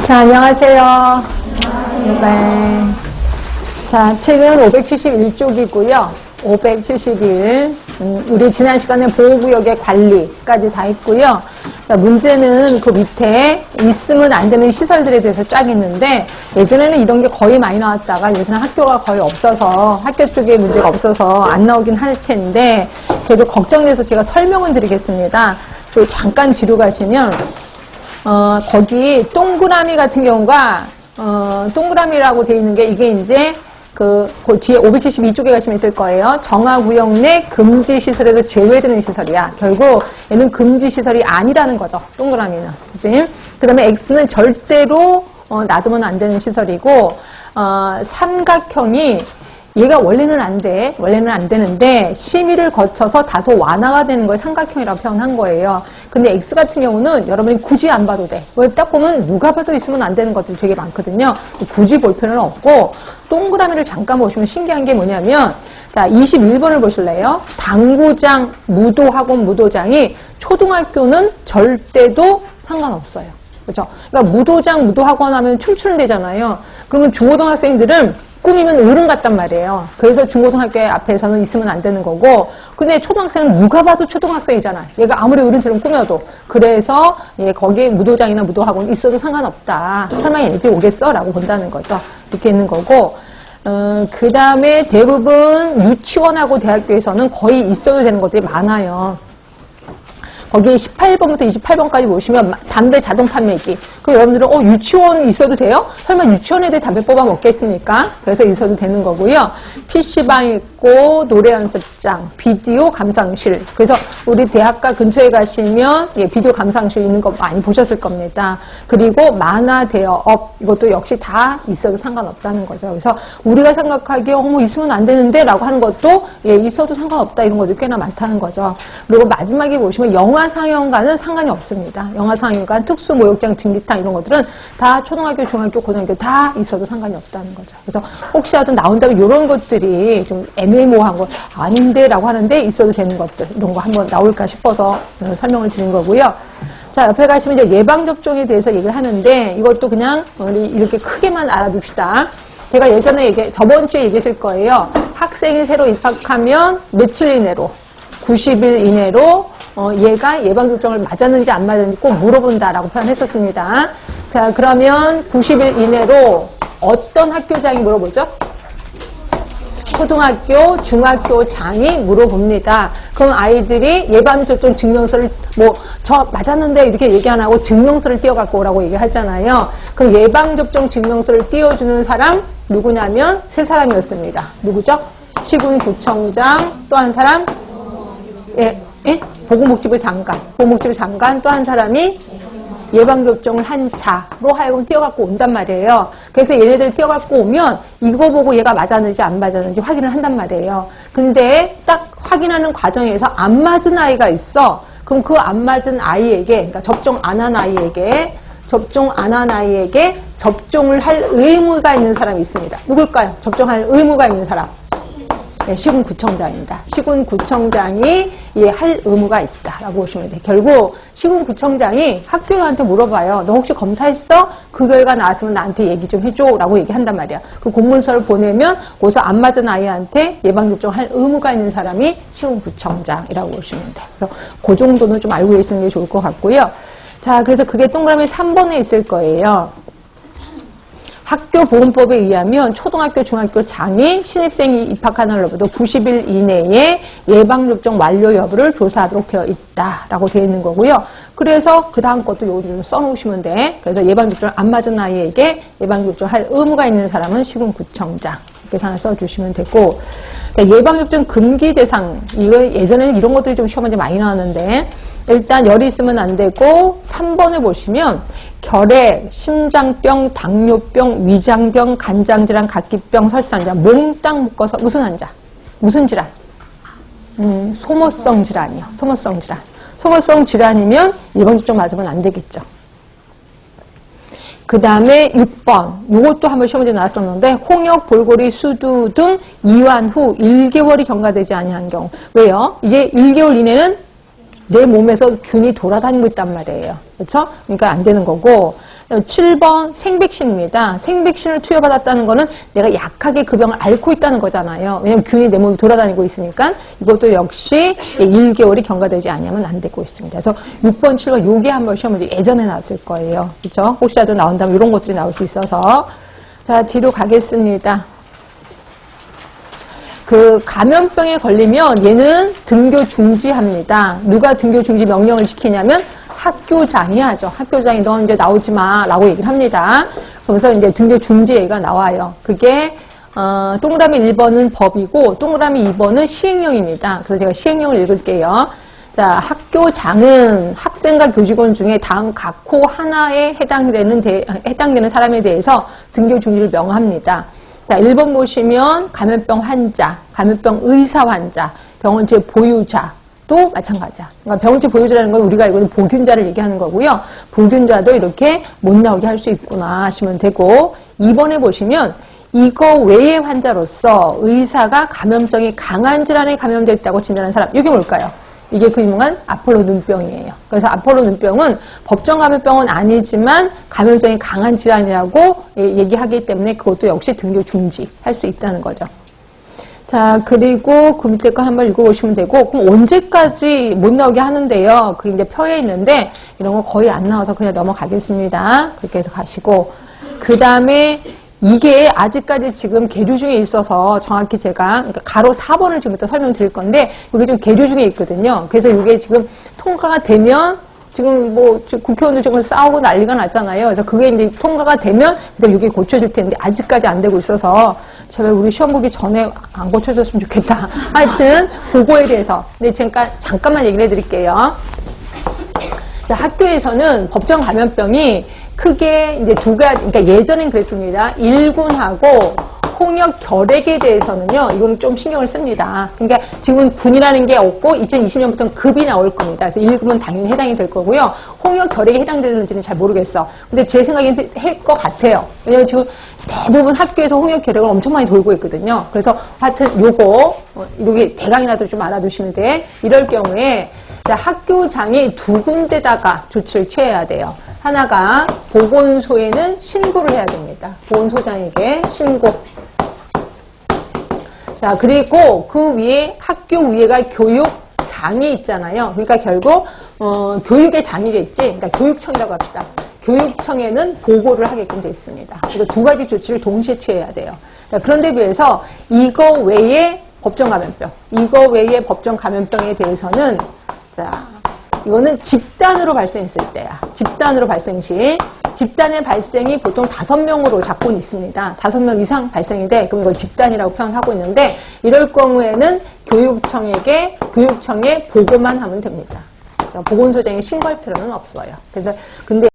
자, 안녕하세요. 네. 자, 책은 571쪽이고요. 571. 우리 지난 시간에 보호구역의 관리까지 다 했고요. 문제는 그 밑에 있으면 안 되는 시설들에 대해서 쫙 있는데, 예전에는 이런 게 거의 많이 나왔다가 요새는 학교가 거의 없어서, 학교 쪽에 문제가 없어서 안 나오긴 할 텐데, 그래도 걱정돼서 제가 설명을 드리겠습니다. 또 잠깐 뒤로 가시면, 거기 동그라미 같은 경우가, 동그라미라고 되어 있는 게 이게 이제 그 뒤에 572쪽에 가시면 있을 거예요. 정화구역 내 금지시설에서 제외되는 시설이야. 결국 얘는 금지시설이 아니라는 거죠. 동그라미는. 그치? 그 다음에 X는 절대로 놔두면 안 되는 시설이고, 삼각형이 얘가 원래는 안 돼. 원래는 안 되는데 심의를 거쳐서 다소 완화가 되는 걸 삼각형이라고 표현한 거예요. 근데 X 같은 경우는 여러분이 굳이 안 봐도 돼. 왜 딱 보면 누가 봐도 있으면 안 되는 것들이 되게 많거든요. 굳이 볼 필요는 없고 동그라미를 잠깐 보시면 신기한 게 뭐냐면 자 21번을 보실래요? 당구장, 무도학원, 무도장이 초등학교는 절대도 상관없어요. 그렇죠? 그러니까 무도장, 무도학원 하면 춤추는 데잖아요. 그러면 중고등학생들은 꾸미면 어른 같단 말이에요. 그래서 중고등학교 앞에서는 있으면 안 되는 거고, 근데 초등학생은 누가 봐도 초등학생이잖아. 얘가 아무리 어른처럼 꾸며도. 그래서 거기에 무도장이나 무도학원 있어도 상관없다. 설마 얘네들이 오겠어? 라고 본다는 거죠. 이렇게 있는 거고, 그 다음에 대부분 유치원하고 대학교에서는 거의 있어도 되는 것들이 많아요. 거기 18번부터 28번까지 보시면 담배 자동 판매기. 그럼 여러분들은 유치원 있어도 돼요? 설마 유치원 애들 담배 뽑아 먹겠습니까? 그래서 있어도 되는 거고요. PC방 있고 노래 연습장, 비디오 감상실. 그래서 우리 대학가 근처에 가시면 비디오 감상실 있는 거 많이 보셨을 겁니다. 그리고 만화 대여업 이것도 역시 다 있어도 상관없다는 거죠. 그래서 우리가 생각하기에 있으면 안 되는데 라고 하는 것도 있어도 상관없다 이런 것도 꽤나 많다는 거죠. 그리고 마지막에 보시면 영화상영관은 상관이 없습니다. 영화상영관, 특수모욕장, 증기탕 이런 것들은 다 초등학교, 중학교, 고등학교 다 있어도 상관이 없다는 거죠. 그래서 혹시라도 나온다면 이런 것들이 좀 애매모호한 거 아닌데 라고 하는데 있어도 되는 것들 이런 거 한번 나올까 싶어서 설명을 드린 거고요. 자, 옆에 가시면 이제 예방접종에 대해서 얘기를 하는데 이것도 그냥 우리 이렇게 크게만 알아둡시다. 제가 예전에 저번 주에 얘기했을 거예요. 학생이 새로 입학하면 며칠 이내로 90일 이내로 얘가 예방접종을 맞았는지 안 맞았는지 꼭 물어본다라고 표현했었습니다. 자, 그러면 90일 이내로 어떤 학교장이 물어보죠? 초등학교, 중학교 장이 물어봅니다. 그럼 아이들이 예방접종 증명서를 저 맞았는데 이렇게 얘기 안 하고 증명서를 띄워갖고 오라고 얘기하잖아요. 그럼 예방접종 증명서를 띄워주는 사람 누구냐면 세 사람이었습니다. 누구죠? 시군구청장, 또 한 사람 보건복지부 장관, 보건복지부 장관 또 한 사람이 예방접종을 한 자로 하여금 띄워갖고 온단 말이에요. 그래서 얘네들 띄워갖고 오면 이거 보고 얘가 맞았는지 안 맞았는지 확인을 한단 말이에요. 근데 딱 확인하는 과정에서 안 맞은 아이가 있어. 그럼 그 안 맞은 아이에게, 그러니까 접종 안 한 아이에게 접종을 할 의무가 있는 사람이 있습니다. 누굴까요? 접종할 의무가 있는 사람. 네, 시군구청장입니다. 시군구청장이 할 의무가 있다라고 보시면 돼요. 결국 시군구청장이 학교한테 물어봐요. 너 혹시 검사했어? 그 결과 나왔으면 나한테 얘기 좀 해줘 라고 얘기한단 말이야. 그 공문서를 보내면 거기서 안 맞은 아이한테 예방접종 할 의무가 있는 사람이 시군구청장이라고 보시면 돼요. 그래서 그 정도는 좀 알고 계시는 게 좋을 것 같고요. 자, 그래서 그게 동그라미 3번에 있을 거예요. 학교보건법에 의하면 초등학교, 중학교 장이 신입생이 입학하는 날로부터 90일 이내에 예방접종 완료 여부를 조사하도록 되어 있다라고 되어 있는 거고요. 그래서 그 다음 것도 요거 좀 써놓으시면 돼. 그래서 예방접종을 안 맞은 아이에게 예방접종 할 의무가 있는 사람은 시군구청장. 이렇게 하나 써주시면 되고, 예방접종 금기 대상, 이거 예전에는 이런 것들이 좀 시험에 많이 나왔는데, 일단 열이 있으면 안 되고 3번을 보시면 결핵, 심장병, 당뇨병, 위장병, 간장질환, 각기병, 설사환자 몽땅 묶어서 무슨 환자? 무슨 질환? 소모성 질환이요. 소모성 질환. 소모성 질환이면 예방접종 맞으면 안 되겠죠. 그 다음에 6번, 요것도 한번 시험문제 나왔었는데 홍역, 볼고리, 수두 등 이완 후 1개월이 경과되지 아니한 경우. 왜요? 이게 1개월 이내는 내 몸에서 균이 돌아다니고 있단 말이에요. 그렇죠? 그러니까 안 되는 거고. 7번 생백신입니다. 생백신을 투여받았다는 거는 내가 약하게 그 병을 앓고 있다는 거잖아요. 왜냐면 균이 내 몸에 돌아다니고 있으니까 이것도 역시 1개월이 경과되지 않으면 안 되고 있습니다. 그래서 6번, 7번 요게 한번 시험 문제 예전에 나왔을 거예요. 그렇죠? 혹시라도 나온다면 이런 것들이 나올 수 있어서 자, 뒤로 가겠습니다. 그 감염병에 걸리면 얘는 등교 중지합니다. 누가 등교 중지 명령을 시키냐면 학교장이 하죠. 학교장이 너 이제 나오지 마 라고 얘기를 합니다. 그래서 이제 등교 중지 얘기가 나와요. 그게 동그라미 1번은 법이고 동그라미 2번은 시행령입니다. 그래서 제가 시행령을 읽을게요. 자, 학교장은 학생과 교직원 중에 다음 각호 하나에 해당되는 사람에 대해서 등교 중지를 명합니다. 자, 1번 보시면 감염병 환자, 감염병 의사 환자, 병원체 보유자도 마찬가지야. 그러니까 병원체 보유자라는 건 우리가 알고 있는 보균자를 얘기하는 거고요. 보균자도 이렇게 못 나오게 할 수 있구나 하시면 되고 2번에 보시면 이거 외의 환자로서 의사가 감염성이 강한 질환에 감염됐다고 진단한 사람, 이게 뭘까요? 이게 그 유명한 아폴로 눈병이에요. 그래서 아폴로 눈병은 법정 감염병은 아니지만 감염성이 강한 질환이라고 얘기하기 때문에 그것도 역시 등교 중지할 수 있다는 거죠. 자, 그리고 그 밑에 거 한번 읽어보시면 되고, 그럼 언제까지 못 나오게 하는데요? 그 이제 표에 있는데 이런 거 거의 안 나와서 그냥 넘어가겠습니다. 그렇게 해서 가시고, 그 다음에 이게 아직까지 지금 계류 중에 있어서 정확히 제가 그러니까 가로 4번을 지금부터 설명드릴 건데 이게 좀 계류 중에 있거든요. 그래서 이게 지금 통과가 되면 지금 뭐 국회의원들 지금 싸우고 난리가 났잖아요. 그래서 그게 이제 통과가 되면 그다음 이게 고쳐질 텐데 아직까지 안 되고 있어서 제발 우리 시험 보기 전에 안 고쳐줬으면 좋겠다. 하여튼 그거에 대해서 근데 잠깐만 얘기를 해드릴게요. 자, 학교에서는 법정 감염병이 크게 이제 두 가지, 그러니까 예전엔 그랬습니다. 일군하고 홍역 결핵에 대해서는요, 이거는 좀 신경을 씁니다. 그러니까 지금은 군이라는 게 없고 2020년부터는 급이 나올 겁니다. 그래서 1급은 당연히 해당이 될 거고요. 홍역 결핵에 해당되는지는 잘 모르겠어. 근데 제 생각에는 할 것 같아요. 왜냐면 지금 대부분 학교에서 홍역 결핵을 엄청 많이 돌고 있거든요. 그래서 하여튼 이게 대강이라도 좀 알아두시면 돼. 이럴 경우에 학교장이 두 군데다가 조치를 취해야 돼요. 하나가 보건소에는 신고를 해야 됩니다. 보건소장에게 신고. 자, 그리고 그 위에 학교 위에가 교육장이 있잖아요. 그러니까 결국 교육의 장이겠지. 그러니까 교육청이라고 합시다. 교육청에는 보고를 하게끔 돼 있습니다. 그래서 두 가지 조치를 동시에 취해야 돼요. 자, 그런데 비해서 이거 외에 법정 감염병에 대해서는 자, 이거는 집단으로 발생했을 때야. 집단으로 발생 시. 집단의 발생이 보통 5명으로 잡고는 있습니다. 5명 이상 발생이 돼. 그럼 이걸 집단이라고 표현하고 있는데, 이럴 경우에는 교육청에 보고만 하면 됩니다. 그래서 보건소장에 신고할 필요는 없어요. 그래서, 근데